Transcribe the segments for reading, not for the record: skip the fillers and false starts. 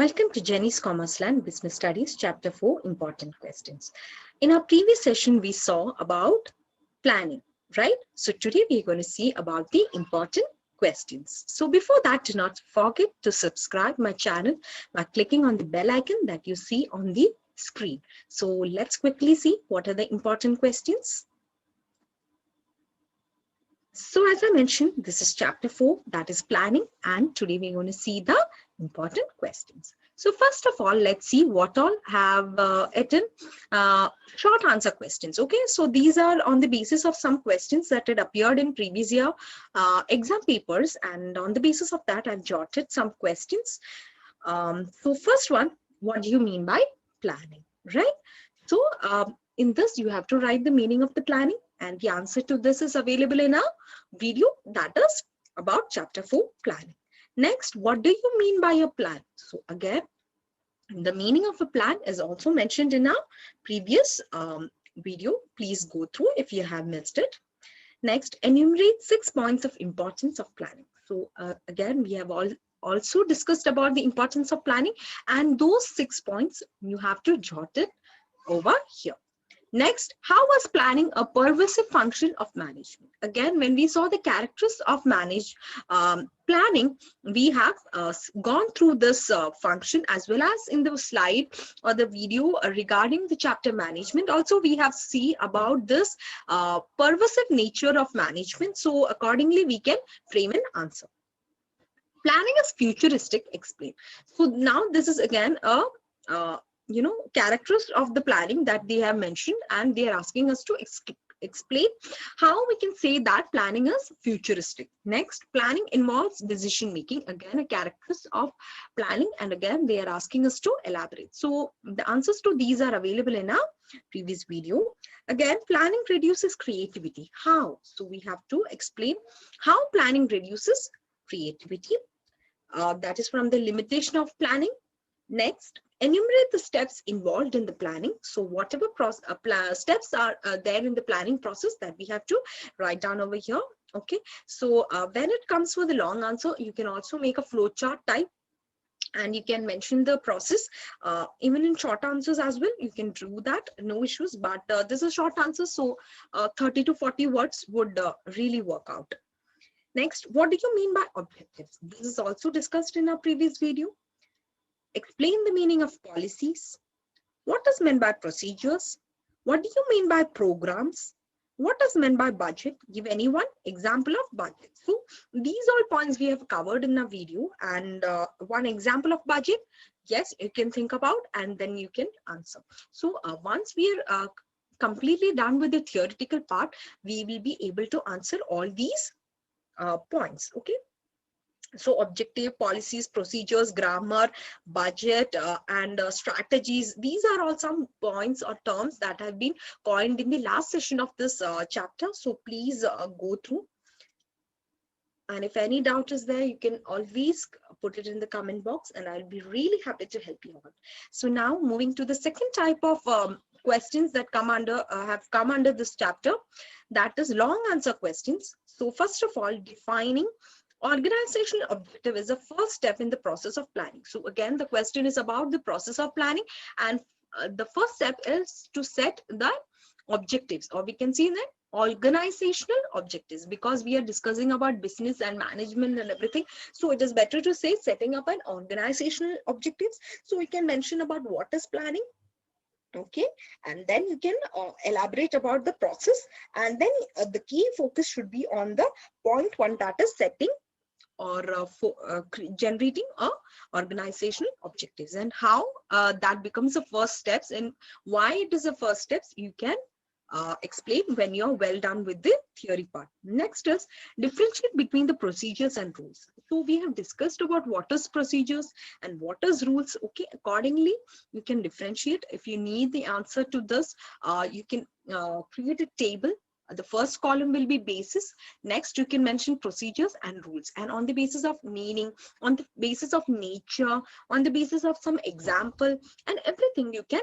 Welcome to Jenny's Commerce Land Business Studies, Chapter 4, Important Questions. In our previous session, we saw about planning, right? So today we're going to see about the important questions. So before that, do not forget to subscribe my channel by clicking on the bell icon that you see on the screen. So let's quickly see what are the important questions. So as I mentioned, this is chapter 4, that is planning, and today we're going to see the important questions. So first of all, let's see what all have written short answer questions. Okay, so these are on the basis of some questions that had appeared in previous year exam papers, and on the basis of that, I've jotted some questions. So first one, what do you mean by planning, right? So in this, you have to write the meaning of the planning, and the answer to this is available in a video that is about chapter 4, planning. Next, what do you mean by a plan? So again, the meaning of a plan is also mentioned in our previous video. Please go through if you have missed it. Next, enumerate 6 points of importance of planning. So again, we have also discussed about the importance of planning, and those 6 points you have to jot it over here. Next, how was planning a pervasive function of management? Again, when we saw the characters of planning, we have gone through this function as well as in the slide or the video regarding the chapter management. Also, we have seen about this pervasive nature of management. So accordingly, we can frame an answer. Planning is futuristic, explain. So now this is again a characters of the planning that they have mentioned, and they are asking us to explain how we can say that planning is futuristic. Next, planning involves decision making. Again, a characters of planning, and again they are asking us to elaborate. So the answers to these are available in our previous video. Again, planning reduces creativity. How? So we have to explain how planning reduces creativity. That is from the limitation of planning. Next, enumerate the steps involved in the planning. So whatever steps are there in the planning process that we have to write down over here. Okay, so when it comes for the long answer, you can also make a flow chart type, and you can mention the process even in short answers as well. You can do that, no issues, but this is short answer, so 30 to 40 words would really work out. Next, what do you mean by objectives? This is also discussed in our previous video. Explain the meaning of policies. What is meant by procedures? What do you mean by programs? What is meant by budget? Give any one example of budget. So these all points we have covered in a video, and one example of budget, yes, you can think about and then you can answer. So once we are completely done with the theoretical part, we will be able to answer all these points. Okay. So objective, policies, procedures, grammar, budget, and strategies. These are all some points or terms that have been coined in the last session of this chapter. So please go through. And if any doubt is there, you can always put it in the comment box, and I'll be really happy to help you out. So now moving to the second type of questions that have come under this chapter, that is long answer questions. So first of all, defining organizational objective is the first step in the process of planning. So again, the question is about the process of planning, and the first step is to set the objectives, or we can see that organizational objectives, because we are discussing about business and management and everything. So it is better to say setting up an organizational objectives. So we can mention about what is planning. Okay, and then you can elaborate about the process, and then the key focus should be on the point 1, that is setting or generating organizational objectives, and how that becomes the first steps, and why it is the first steps you can explain when you're well done with the theory part. Next is differentiate between the procedures and rules. So we have discussed about what is procedures and what is rules. Okay, accordingly you can differentiate. If you need the answer to this, you can create a table. The first column will be basis. Next, you can mention procedures and rules, and on the basis of meaning, on the basis of nature, on the basis of some example and everything, you can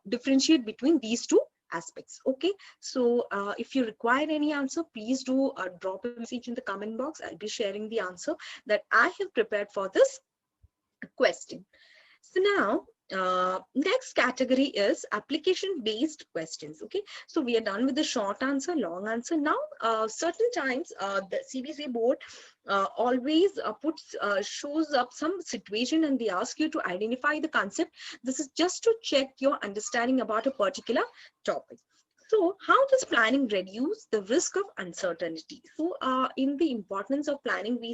differentiate between these two aspects. Okay, so if you require any answer, please do drop a message in the comment box. I'll be sharing the answer that I have prepared for this question. So now, next category is application based questions. Okay, so we are done with the short answer, long answer. Now certain times the CBC board always shows up some situation and they ask you to identify the concept. This is just to check your understanding about a particular topic. So how does planning reduce the risk of uncertainty? So in the importance of planning, we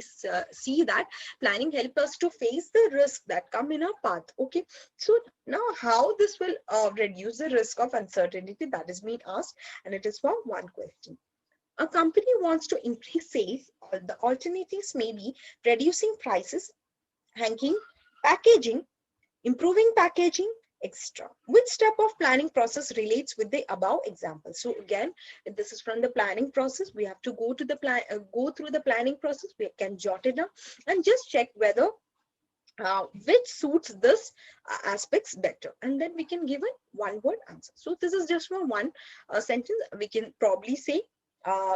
see that planning helps us to face the risk that come in our path. Okay, so now how this will reduce the risk of uncertainty, that is being asked, and it is for one question. A company wants to increase sales. The alternatives may be reducing prices, hanging, packaging, improving packaging, extra. Which step of planning process relates with the above example? So again, this is from the planning process. We have to go to the go through the planning process. We can jot it down and just check whether which suits this aspects better, and then we can give a one word answer. So this is just for one sentence. We can probably say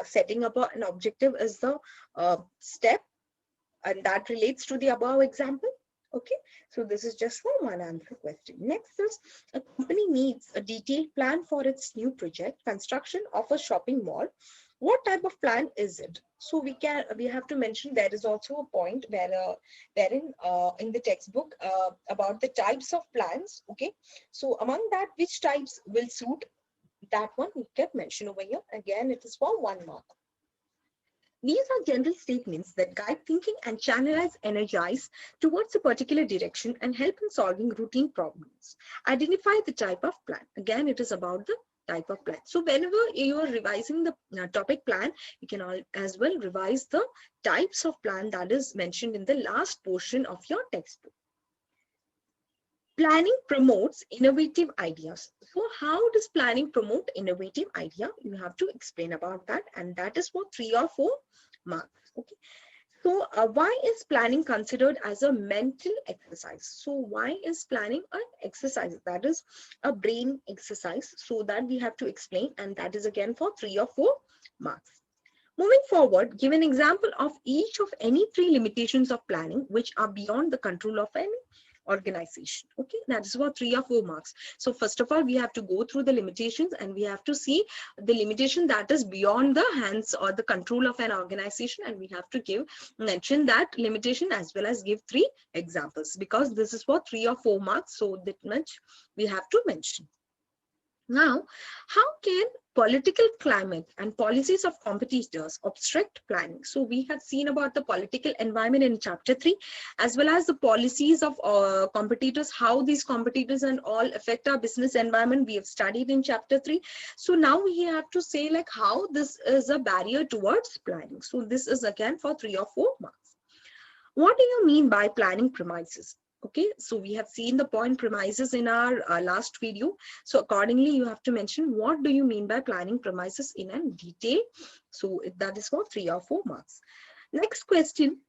setting up an objective is the step, and that relates to the above example. Okay, so this is just for one answer question. Next is, a company needs a detailed plan for its new project, construction of a shopping mall. What type of plan is it? So we have to mention, there is also a point where wherein in the textbook about the types of plans. Okay, so among that, which types will suit, that one we can mention over here. Again, it is for 1 mark. These are general statements that guide thinking and channelize energize towards a particular direction and help in solving routine problems. Identify the type of plan. Again, it is about the type of plan. So whenever you are revising the topic plan, you can as well revise the types of plan that is mentioned in the last portion of your textbook. Planning promotes innovative ideas. So how does planning promote innovative idea? You have to explain about that, and that is for 3 or 4 marks. Okay. So why is planning considered as a mental exercise? So why is planning an exercise? That is a brain exercise. So that we have to explain, and that is again for 3 or 4 marks. Moving forward, give an example of each of any 3 limitations of planning which are beyond the control of any organization. Okay, that is for 3 or 4 marks. So first of all, we have to go through the limitations and we have to see the limitation that is beyond the hands or the control of an organization, and we have to mention that limitation as well as give 3 examples, because this is for 3 or 4 marks, so that much we have to mention. Now, how can political climate and policies of competitors obstruct planning? So we have seen about the political environment in chapter 3, as well as the policies of competitors, how these competitors and all affect our business environment. We have studied in chapter 3. So now we have to say like how this is a barrier towards planning. So this is again for 3 or 4 marks. What do you mean by planning premises? Okay, so we have seen the point premises in our last video. So accordingly, you have to mention what do you mean by planning premises in a detail. So that is for 3 or 4 marks. Next question.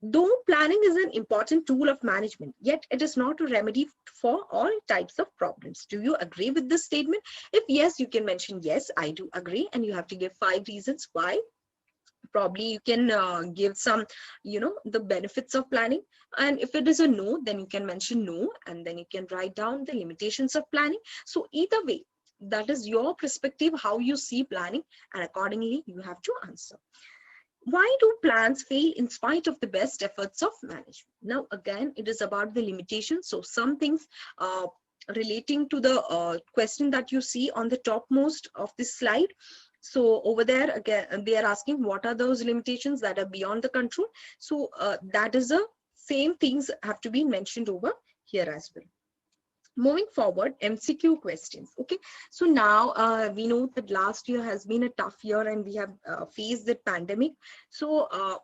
Though planning is an important tool of management, yet it is not a remedy for all types of problems. Do you agree with this statement? If yes, you can mention yes, I do agree, and you have to give 5 reasons why. Probably you can give some, the benefits of planning. And if it is a no, then you can mention no, and then you can write down the limitations of planning. So either way, that is your perspective, how you see planning, and accordingly you have to answer. Why do plans fail in spite of the best efforts of management? Now again, it is about the limitations. So some things relating to the question that you see on the topmost of this slide. So over there again, they are asking what are those limitations that are beyond the control. So that is the same things have to be mentioned over here as well. Moving forward, MCQ questions. Okay, so now we know that last year has been a tough year and we have faced the pandemic. So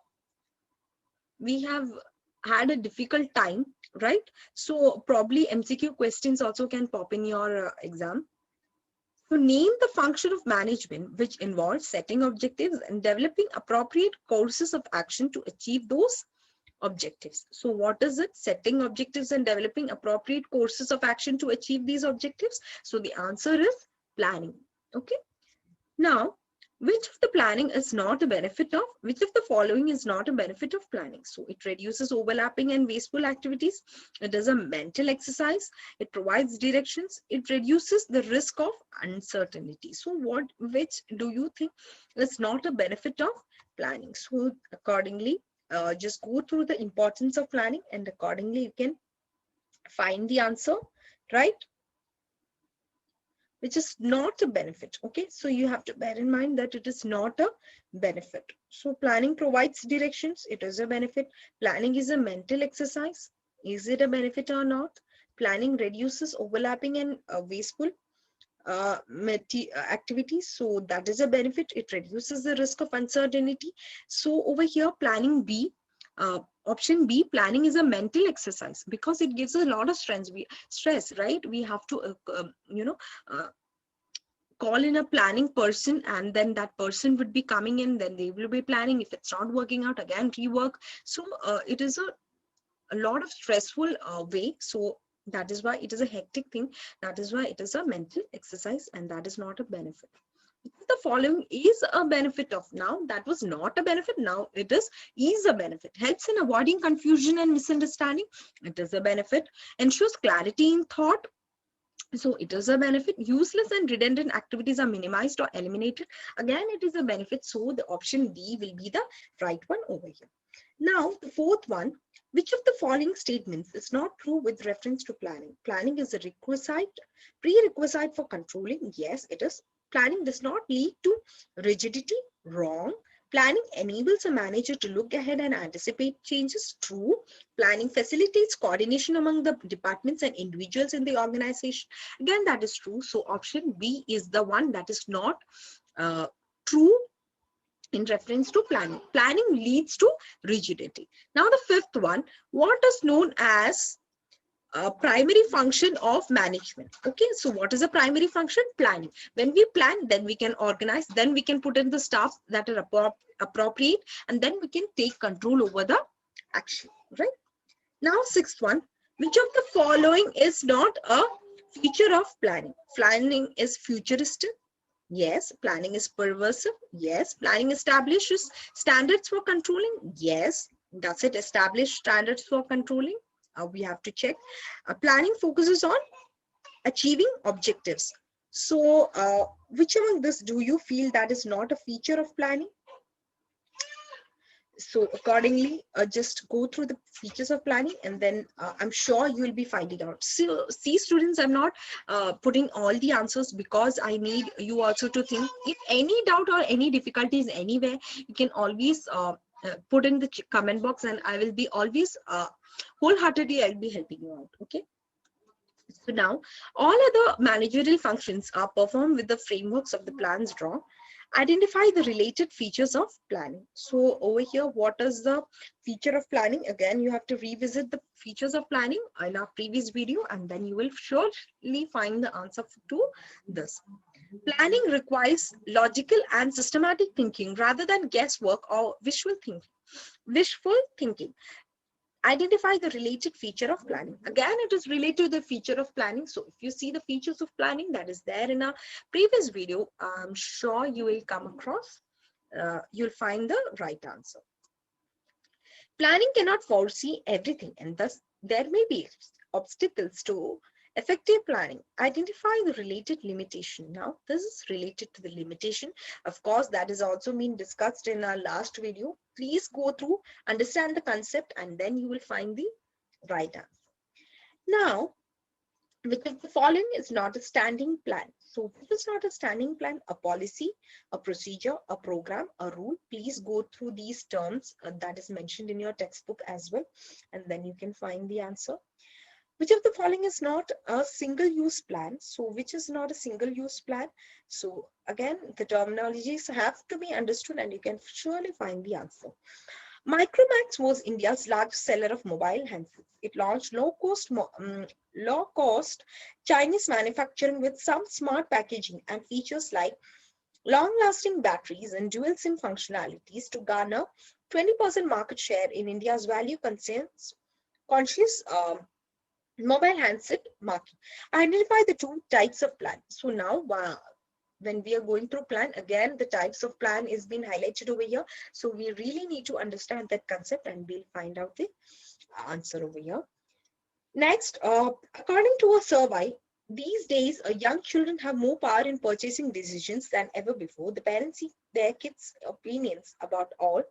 we have had a difficult time, right? So probably MCQ questions also can pop in your exam. So name the function of management which involves setting objectives and developing appropriate courses of action to achieve those objectives. So what is it? Setting objectives and developing appropriate courses of action to achieve these objectives. So the answer is planning. Okay. Now, Which of the planning is not a benefit of, which of the following is not a benefit of planning? So it reduces overlapping and wasteful activities. It is a mental exercise. It provides directions. It reduces the risk of uncertainty. So which do you think is not a benefit of planning? So accordingly, just go through the importance of planning and accordingly you can find the answer, right? Which is not a benefit. Okay, so you have to bear in mind that it is not a benefit. So planning provides directions. It is a benefit. Planning is a mental exercise. Is it a benefit or not? Planning reduces overlapping and wasteful activities. So that is a benefit. It reduces the risk of uncertainty. So over here, planning B, option B, planning is a mental exercise because it gives a lot of stress, right? We have to, call in a planning person, and then that person would be coming in, then they will be planning. If it's not working out, again rework. So it is a lot of stressful way. So that is why it is a hectic thing. That is why it is a mental exercise, and that is not a benefit. The following is a benefit of, now that was not a benefit, now it is a benefit. Helps in avoiding confusion and misunderstanding. It is a benefit. Ensures clarity in thought. So it is a benefit. Useless and redundant activities are minimized or eliminated. Again, it is a benefit. So the option D will be the right one over here. Now, the fourth one, which of the following statements is not true with reference to planning? Planning is a prerequisite for controlling. Yes, it is. Planning does not lead to rigidity. Wrong. Planning enables a manager to look ahead and anticipate changes. True. Planning facilitates coordination among the departments and individuals in the organization. Again, that is true. So option B is the one that is not true in reference to planning. Planning leads to rigidity. Now the fifth one, what is known as a primary function of management? Okay, so what is a primary function? Planning. When we plan, then we can organize, then we can put in the staff that are appropriate, and then we can take control over the action, right? Now sixth one, which of the following is not a feature of planning? Planning is futuristic. Yes. Planning is pervasive. Yes. Planning establishes standards for controlling. Yes. Does it establish standards for controlling? We have to check. Planning focuses on achieving objectives. So which among this do you feel that is not a feature of planning? So accordingly, just go through the features of planning, and then I'm sure you will be finding out. So see, students, I'm not putting all the answers because I need you also to think. If any doubt or any difficulties anywhere, you can always put in the comment box, and I will be always wholeheartedly, I'll be helping you out. Okay. So now all other managerial functions are performed with the frameworks of the plans drawn. Identify the related features of planning. So over here, what is the feature of planning? Again, you have to revisit the features of planning in our previous video, and then you will surely find the answer to this. Planning requires logical and systematic thinking rather than guesswork or wishful thinking. Identify the related feature of planning. Again, it is related to the feature of planning. So if you see the features of planning that is there in a previous video, I'm sure you will come across, you'll find the right answer. Planning cannot foresee everything, and thus there may be obstacles to effective planning. Identify the related limitation. Now, this is related to the limitation. Of course, that is also been discussed in our last video. Please go through, understand the concept, and then you will find the right answer. Now, which of the following is not a standing plan? So which is not a standing plan? A policy, a procedure, a program, a rule. Please go through these terms that is mentioned in your textbook as well, and then you can find the answer. Which of the following is not a single-use plan? So which is not a single-use plan? So again, the terminologies have to be understood, and you can surely find the answer. Micromax was India's largest seller of mobile handsets. It launched low-cost Chinese manufacturing with some smart packaging and features like long-lasting batteries and dual SIM functionalities to garner 20% market share in India's value-conscious mobile handset market. Identify the two types of plans. So now when we are going through plan, again, the types of plan is being highlighted over here. So we really need to understand that concept and we'll find out the answer over here. Next, according to a survey, these days, young children have more power in purchasing decisions than ever before. The parents seek their kids' opinions about all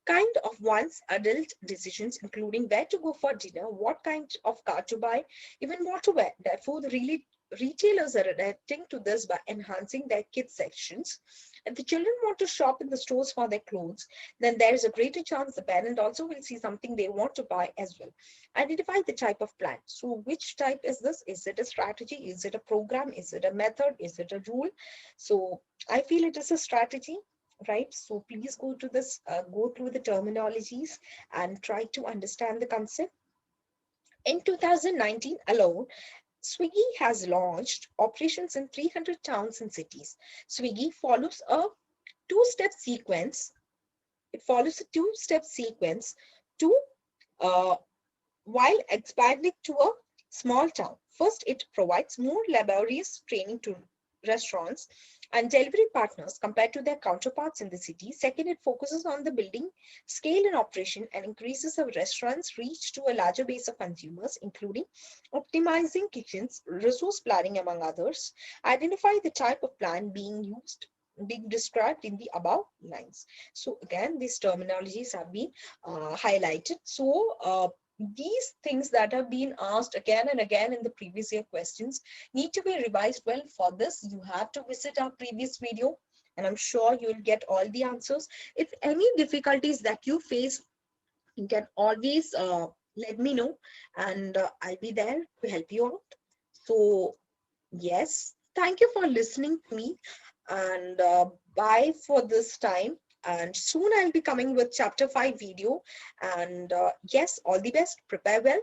kind of one's adult decisions, including where to go for dinner, what kind of car to buy, even what to wear. Therefore, the really retailers are adapting to this by enhancing their kids sections. If the children want to shop in the stores for their clothes, then there is a greater chance the parent also will see something they want to buy as well. Identify the type of plan. So which type is this? Is it a strategy? Is it a program? Is it a method? Is it a rule? So I feel it is a strategy, right? So please go to this, go through the terminologies and try to understand the concept. In 2019 alone, Swiggy has launched operations in 300 towns and cities. Swiggy follows a two-step sequence. It follows a two-step sequence to uh, while expanding to a small town. First, it provides more laborious training to restaurants and delivery partners compared to their counterparts in the city. Second, it focuses on the building scale and operation and increases the restaurant's reach to a larger base of consumers, including optimizing kitchens, resource planning, among others. Identify the type of plan being described in the above lines. So again, these terminologies have been highlighted. So these things that have been asked again and again in the previous year questions need to be revised well. For this, you have to visit our previous video and I'm sure you'll get all the answers. If any difficulties that you face, you can always let me know and I'll be there to help you out. So yes, thank you for listening to me and bye for this time. And soon I'll be coming with chapter 5 video. And yes, all the best. Prepare well.